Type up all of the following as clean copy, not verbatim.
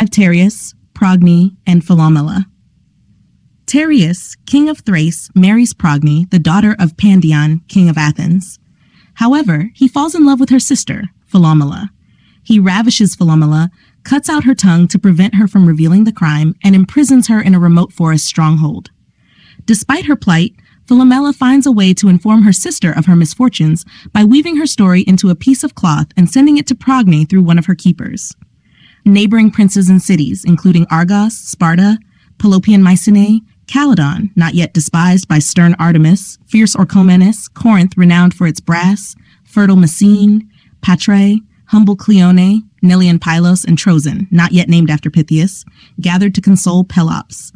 survived Tereus, Progne, and Philomela. Tereus, king of Thrace, marries Progne, the daughter of Pandion, king of Athens. However, he falls in love with her sister, Philomela. He ravishes Philomela, cuts out her tongue to prevent her from revealing the crime, and imprisons her in a remote forest stronghold. Despite her plight, Philomela finds a way to inform her sister of her misfortunes by weaving her story into a piece of cloth and sending it to Progne through one of her keepers. Neighboring princes and cities, including Argos, Sparta, Pelopian Mycenae, Calydon, not yet despised by stern Artemis, fierce Orchomenus, Corinth, renowned for its brass, fertile Messene, Patrae, humble Cleone, Neleon Pylos, and Trozen, not yet named after Pythias, gathered to console Pelops.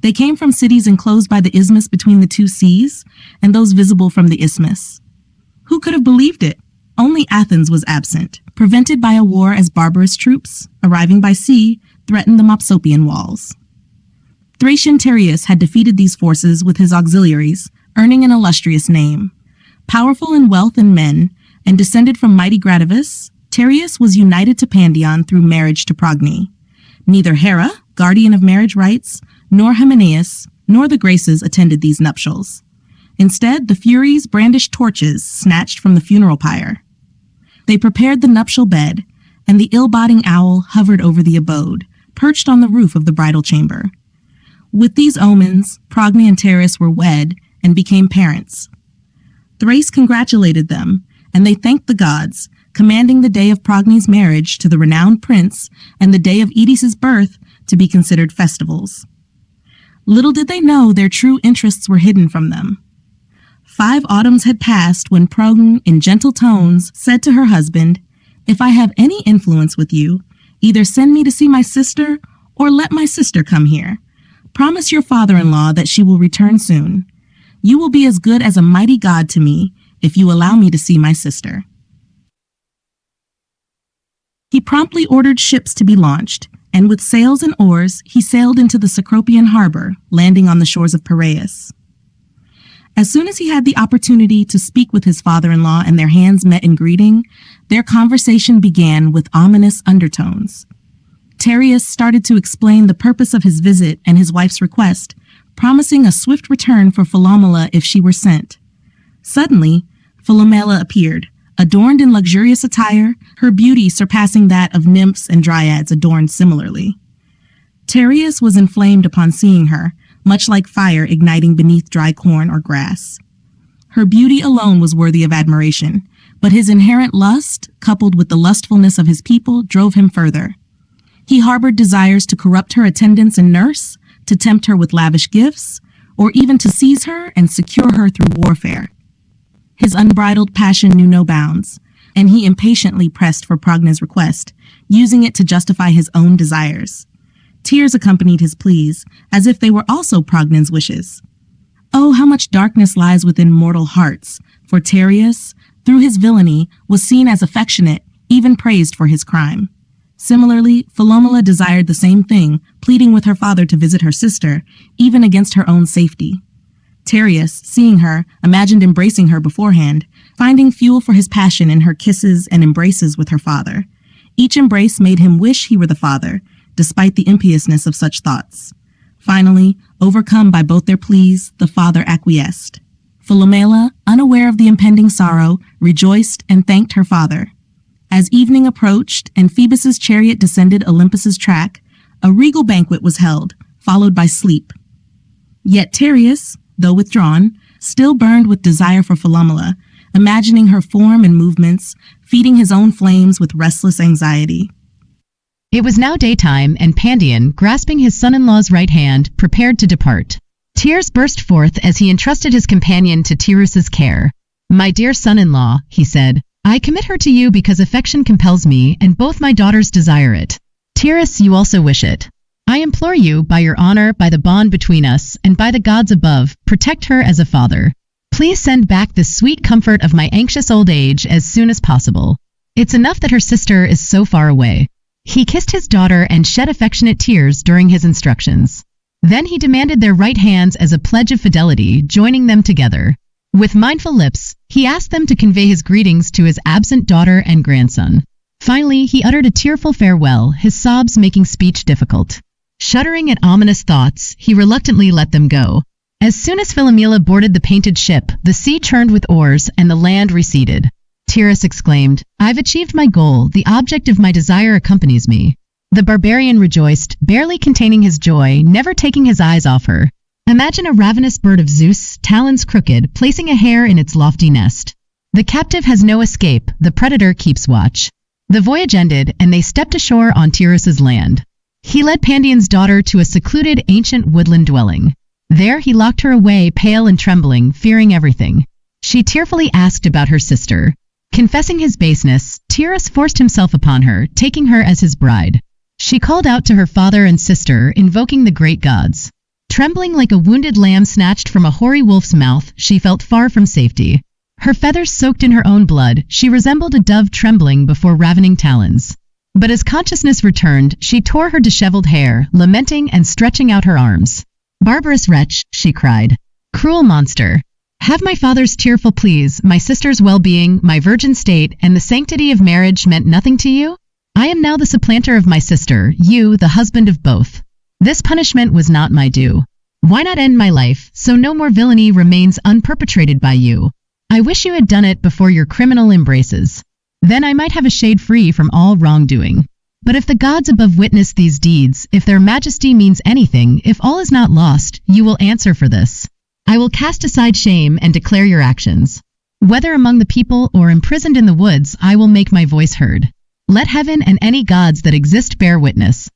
They came from cities enclosed by the isthmus between the two seas, and those visible from the isthmus. Who could have believed it? Only Athens was absent, prevented by a war as barbarous troops, arriving by sea, threatened the Mopsopian walls. Thracian Tereus had defeated these forces with his auxiliaries, earning an illustrious name. Powerful in wealth and men, and descended from mighty Gradivus, Tereus was united to Pandion through marriage to Progne. Neither Hera, guardian of marriage rights, nor Hymenaeus, nor the Graces attended these nuptials. Instead, the Furies brandished torches snatched from the funeral pyre. They prepared the nuptial bed, and the ill-boding owl hovered over the abode, perched on the roof of the bridal chamber. With these omens, Progne and Tereus were wed and became parents. Thrace congratulated them, and they thanked the gods, commanding the day of Progne's marriage to the renowned prince and the day of Eetes' birth to be considered festivals. Little did they know their true interests were hidden from them. 5 autumns had passed when Progne, in gentle tones, said to her husband, "If I have any influence with you, either send me to see my sister or let my sister come here. Promise your father-in-law that she will return soon. You will be as good as a mighty god to me if you allow me to see my sister." He promptly ordered ships to be launched, and with sails and oars, he sailed into the Cecropian harbor, landing on the shores of Piraeus. As soon as he had the opportunity to speak with his father-in-law and their hands met in greeting, their conversation began with ominous undertones. Tereus started to explain the purpose of his visit and his wife's request, promising a swift return for Philomela if she were sent. Suddenly, Philomela appeared, adorned in luxurious attire, her beauty surpassing that of nymphs and dryads adorned similarly. Tereus was inflamed upon seeing her, much like fire igniting beneath dry corn or grass. Her beauty alone was worthy of admiration, but his inherent lust, coupled with the lustfulness of his people, drove him further. He harbored desires to corrupt her attendants and nurse, to tempt her with lavish gifts, or even to seize her and secure her through warfare. His unbridled passion knew no bounds, and he impatiently pressed for Progne's request, using it to justify his own desires. Tears accompanied his pleas, as if they were also Progne's wishes. Oh, how much darkness lies within mortal hearts, for Tereus, through his villainy, was seen as affectionate, even praised for his crime. Similarly, Philomela desired the same thing, pleading with her father to visit her sister, even against her own safety. Tereus, seeing her, imagined embracing her beforehand, finding fuel for his passion in her kisses and embraces with her father. Each embrace made him wish he were the father, despite the impiousness of such thoughts. Finally, overcome by both their pleas, the father acquiesced. Philomela, unaware of the impending sorrow, rejoiced and thanked her father. As evening approached and Phoebus's chariot descended Olympus's track, a regal banquet was held, followed by sleep. Yet Tereus, though withdrawn, still burned with desire for Philomela, imagining her form and movements, feeding his own flames with restless anxiety. It was now daytime, and Pandion, grasping his son-in-law's right hand, prepared to depart. Tears burst forth as he entrusted his companion to Tereus's care. "My dear son-in-law," he said, "I commit her to you because affection compels me, and both my daughters desire it. Tereus, you also wish it. I implore you, by your honor, by the bond between us, and by the gods above, protect her as a father. Please send back the sweet comfort of my anxious old age as soon as possible. It's enough that her sister is so far away." He kissed his daughter and shed affectionate tears during his instructions. Then he demanded their right hands as a pledge of fidelity, joining them together. With mindful lips, he asked them to convey his greetings to his absent daughter and grandson. Finally, he uttered a tearful farewell, his sobs making speech difficult. Shuddering at ominous thoughts, he reluctantly let them go. As soon as Philomela boarded the painted ship, the sea churned with oars and the land receded. Tereus exclaimed, "I've achieved my goal, the object of my desire accompanies me." The barbarian rejoiced, barely containing his joy, never taking his eyes off her. Imagine a ravenous bird of Zeus, talons crooked, placing a hare in its lofty nest. The captive has no escape, the predator keeps watch. The voyage ended, and they stepped ashore on Tereus's land. He led Pandion's daughter to a secluded ancient woodland dwelling. There he locked her away, pale and trembling, fearing everything. She tearfully asked about her sister. Confessing his baseness, Tereus forced himself upon her, taking her as his bride. She called out to her father and sister, invoking the great gods. Trembling like a wounded lamb snatched from a hoary wolf's mouth, she felt far from safety. Her feathers soaked in her own blood, she resembled a dove trembling before ravening talons. But as consciousness returned, she tore her disheveled hair, lamenting and stretching out her arms. "Barbarous wretch," she cried. "Cruel monster. Have my father's tearful pleas, my sister's well-being, my virgin state, and the sanctity of marriage meant nothing to you? I am now the supplanter of my sister, you, the husband of both. This punishment was not my due. Why not end my life, so no more villainy remains unperpetrated by you? I wish you had done it before your criminal embraces. Then I might have a shade free from all wrongdoing. But if the gods above witness these deeds, if their majesty means anything, if all is not lost, you will answer for this. I will cast aside shame and declare your actions. Whether among the people or imprisoned in the woods, I will make my voice heard. Let heaven and any gods that exist bear witness."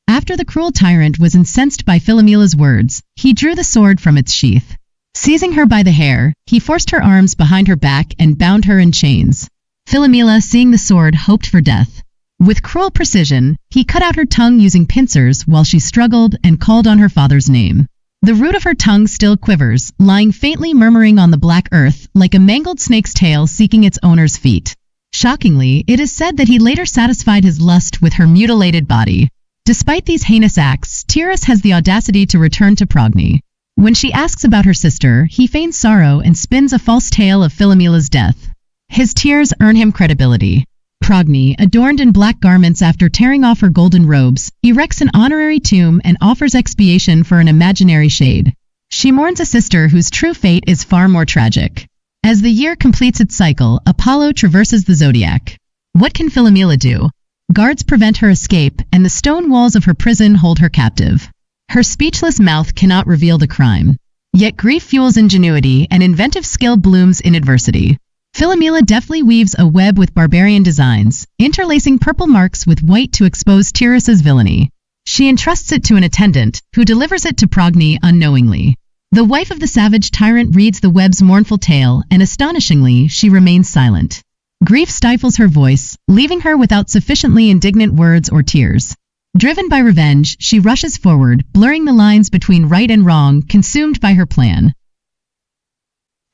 After the cruel tyrant was incensed by Philomela's words, he drew the sword from its sheath. Seizing her by the hair, he forced her arms behind her back and bound her in chains. Philomela, seeing the sword, hoped for death. With cruel precision, he cut out her tongue using pincers while she struggled and called on her father's name. The root of her tongue still quivers, lying faintly murmuring on the black earth, like a mangled snake's tail seeking its owner's feet. Shockingly, it is said that he later satisfied his lust with her mutilated body. Despite these heinous acts, Tereus has the audacity to return to Progne. When she asks about her sister, he feigns sorrow and spins a false tale of Philomela's death. His tears earn him credibility. Progne, adorned in black garments after tearing off her golden robes, erects an honorary tomb and offers expiation for an imaginary shade. She mourns a sister whose true fate is far more tragic. As the year completes its cycle, Apollo traverses the zodiac. What can Philomela do? Guards prevent her escape, and the stone walls of her prison hold her captive. Her speechless mouth cannot reveal the crime. Yet grief fuels ingenuity, and inventive skill blooms in adversity. Philomela deftly weaves a web with barbarian designs, interlacing purple marks with white to expose Tereus's villainy. She entrusts it to an attendant, who delivers it to Progne unknowingly. The wife of the savage tyrant reads the web's mournful tale, and astonishingly, she remains silent. Grief stifles her voice, leaving her without sufficiently indignant words or tears. Driven by revenge, she rushes forward, blurring the lines between right and wrong, consumed by her plan.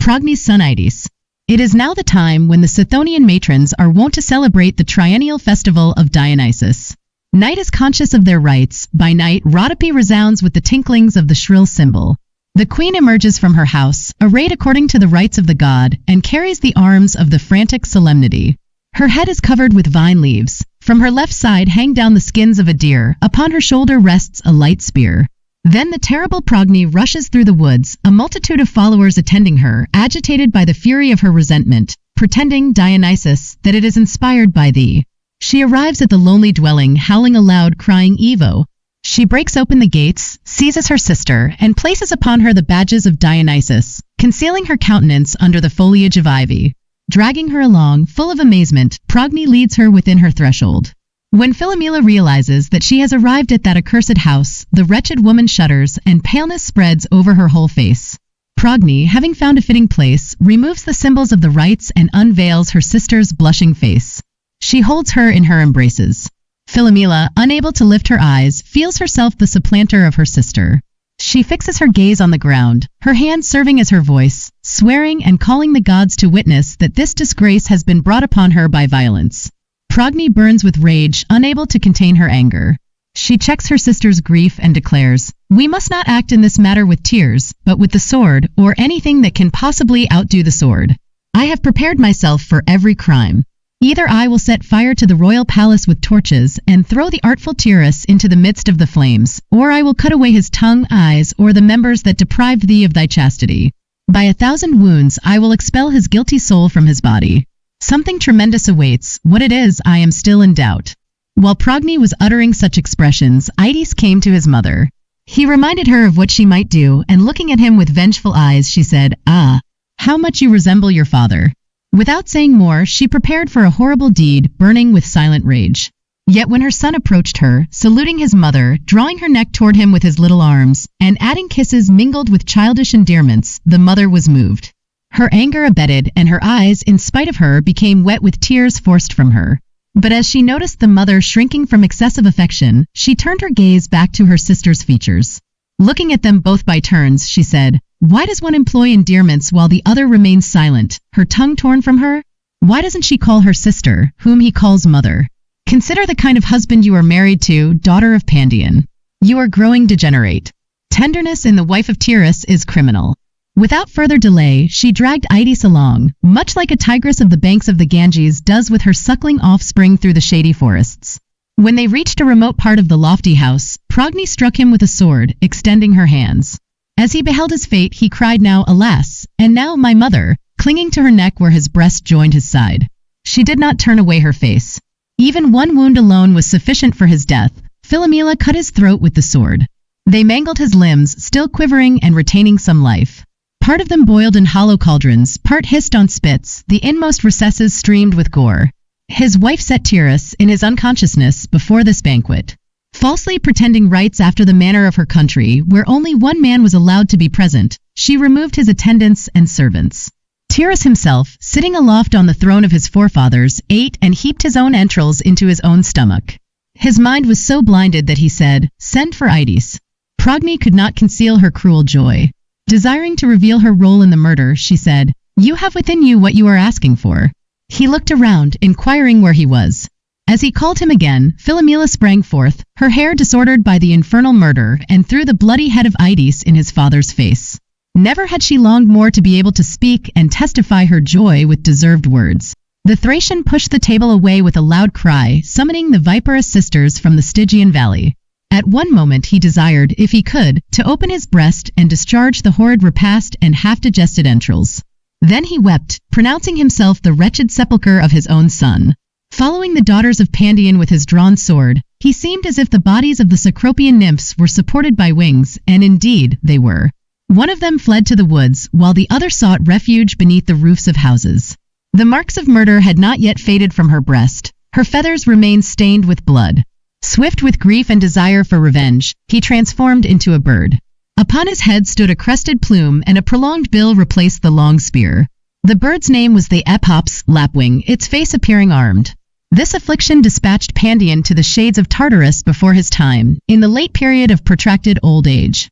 Progne's son Ides. It is now the time when the Sithonian matrons are wont to celebrate the triennial festival of Dionysus. Night is conscious of their rites. By night, Rhodope resounds with the tinklings of the shrill cymbal. The queen emerges from her house, arrayed according to the rites of the god, and carries the arms of the frantic solemnity. Her head is covered with vine leaves. From her left side hang down the skins of a deer. Upon her shoulder rests a light spear. Then the terrible Progne rushes through the woods, a multitude of followers attending her, agitated by the fury of her resentment, pretending, Dionysus, that it is inspired by thee. She arrives at the lonely dwelling, howling aloud, crying, "Evo!" She breaks open the gates, seizes her sister, and places upon her the badges of Dionysus, concealing her countenance under the foliage of ivy. Dragging her along, full of amazement, Progne leads her within her threshold. When Philomela realizes that she has arrived at that accursed house, the wretched woman shudders, and paleness spreads over her whole face. Progne, having found a fitting place, removes the symbols of the rites and unveils her sister's blushing face. She holds her in her embraces. Philomela, unable to lift her eyes, feels herself the supplanter of her sister. She fixes her gaze on the ground, her hand serving as her voice, swearing and calling the gods to witness that this disgrace has been brought upon her by violence. Progne burns with rage, unable to contain her anger. She checks her sister's grief and declares, "We must not act in this matter with tears, but with the sword, or anything that can possibly outdo the sword. I have prepared myself for every crime. Either I will set fire to the royal palace with torches and throw the artful Tereus into the midst of the flames, or I will cut away his tongue, eyes, or the members that deprived thee of thy chastity. By 1,000 wounds I will expel his guilty soul from his body. Something tremendous awaits. What it is, I am still in doubt. While Progne was uttering such expressions, Ides came to his mother. He reminded her of what she might do, and looking at him with vengeful eyes, she said, "Ah, how much you resemble your father." Without saying more, she prepared for a horrible deed, burning with silent rage. Yet when her son approached her, saluting his mother, drawing her neck toward him with his little arms, and adding kisses mingled with childish endearments, the mother was moved. Her anger abated, and her eyes, in spite of her, became wet with tears forced from her. But as she noticed the mother shrinking from excessive affection, she turned her gaze back to her sister's features. Looking at them both by turns, she said, "Why does one employ endearments while the other remains silent, her tongue torn from her? Why doesn't she call her sister, whom he calls mother? Consider the kind of husband you are married to, daughter of Pandion. You are growing degenerate. Tenderness in the wife of Tereus is criminal." Without further delay, she dragged Ides along, much like a tigress of the banks of the Ganges does with her suckling offspring through the shady forests. When they reached a remote part of the lofty house, Progne struck him with a sword, extending her hands. As he beheld his fate, he cried, "Now, alas, and now my mother," clinging to her neck where his breast joined his side. She did not turn away her face. Even one wound alone was sufficient for his death. Philomela cut his throat with the sword. They mangled his limbs, still quivering and retaining some life. Part of them boiled in hollow cauldrons, part hissed on spits, the inmost recesses streamed with gore. His wife set Tereus, in his unconsciousness, before this banquet. Falsely pretending rites after the manner of her country, where only one man was allowed to be present, she removed his attendants and servants. Tereus himself, sitting aloft on the throne of his forefathers, ate and heaped his own entrails into his own stomach. His mind was so blinded that he said, "Send for Ides." Progne could not conceal her cruel joy. Desiring to reveal her role in the murder, she said, "You have within you what you are asking for." He looked around, inquiring where he was. As he called him again, Philomela sprang forth, her hair disordered by the infernal murder, and threw the bloody head of Ides in his father's face. Never had she longed more to be able to speak and testify her joy with deserved words. The Thracian pushed the table away with a loud cry, summoning the viperous sisters from the Stygian valley. At one moment he desired, if he could, to open his breast and discharge the horrid repast and half-digested entrails. Then he wept, pronouncing himself the wretched sepulchre of his own son. Following the daughters of Pandion with his drawn sword, he seemed as if the bodies of the Cecropian nymphs were supported by wings, and indeed they were. One of them fled to the woods, while the other sought refuge beneath the roofs of houses. The marks of murder had not yet faded from her breast. Her feathers remained stained with blood. Swift with grief and desire for revenge, he transformed into a bird. Upon his head stood a crested plume, and a prolonged bill replaced the long spear. The bird's name was the Epops lapwing, its face appearing armed. This affliction dispatched Pandion to the shades of Tartarus before his time, in the late period of protracted old age.